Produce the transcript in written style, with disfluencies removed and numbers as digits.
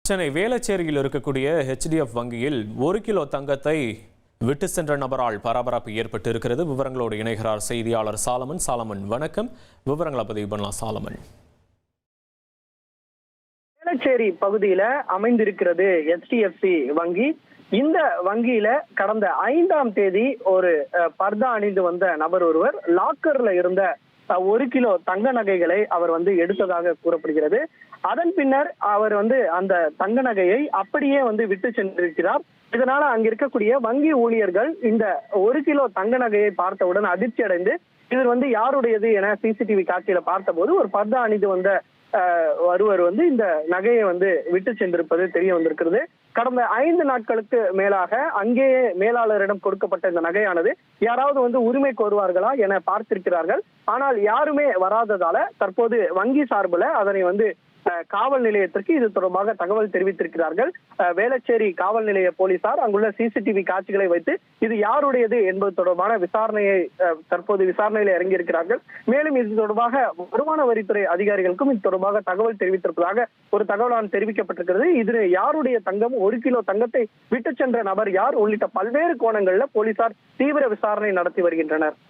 சென்னை வேளச்சேரியில் இருக்கக்கூடிய HDF வங்கியில் 1 kilo தங்கத்தை விட்டு சென்ற நபரால் பரபரப்பு ஏற்பட்டு இருக்கிறது. விவரங்களோடு இணைகிறார் செய்தியாளர் சாலமன். சாலமன், வணக்கம். விவரங்களை பதிவு பண்ணலாம் சாலமன். வேளச்சேரி பகுதியில அமைந்திருக்கிறது HDFC வங்கி. இந்த வங்கியில கடந்த 5ஆம் தேதி ஒரு பர்தா அணிந்து வந்த நபர் ஒருவர் லாக்கர்ல இருந்த 1 கிலோ தங்க நகைகளை அவர் எடுத்ததாக கூறப்படுகிறது. அதன் பின்னர் அவர் அந்த தங்க நகையை அப்படியே விட்டு சென்றிருக்கிறார். இதனால அங்க இருக்கக்கூடிய வங்கி ஊழியர்கள் இந்த 1 கிலோ தங்க நகையை பார்த்தவுடன் அதிர்ச்சி அடைந்து இவர் யாருடையது என சிசிடிவி காட்சியில பார்த்தபோது ஒரு பர்தா அணிந்து வந்த ஒருவர் இந்த நகையை விட்டு சென்றிருப்பது தெரிய வந்திருக்கிறது. கடந்த 5 நாட்களுக்கு மேலாக அங்கேயே மேலாளரிடம் கொடுக்கப்பட்ட இந்த நகையானது யாராவது உரிமை கோருவார்களா என பார்த்திருக்கிறார்கள். ஆனால் யாருமே வராததால தற்போது வங்கி சார்பில் அதனை காவல் நிலையத்திற்கு இது தொடர்பாக தகவல் தெரிவித்திருக்கிறார்கள். வேளச்சேரி காவல் நிலைய போலீசார் அங்குள்ள சிசிடிவி காட்சிகளை வைத்து இது யாருடையது என்பது தொடர்பான தற்போது விசாரணையில் இறங்கியிருக்கிறார்கள். மேலும் இது தொடர்பாக வருமான வரித்துறை அதிகாரிகளுக்கும் இது தொடர்பாக தகவல் தெரிவித்திருப்பதாக ஒரு தகவலான தெரிவிக்கப்பட்டிருக்கிறது. இது யாருடைய தங்கம், 1 கிலோ தங்கத்தை விட்டு சென்ற நபர் யார் உள்ளிட்ட பல்வேறு கோணங்கள்ல போலீசார் தீவிர விசாரணை நடத்தி வருகின்றனர்.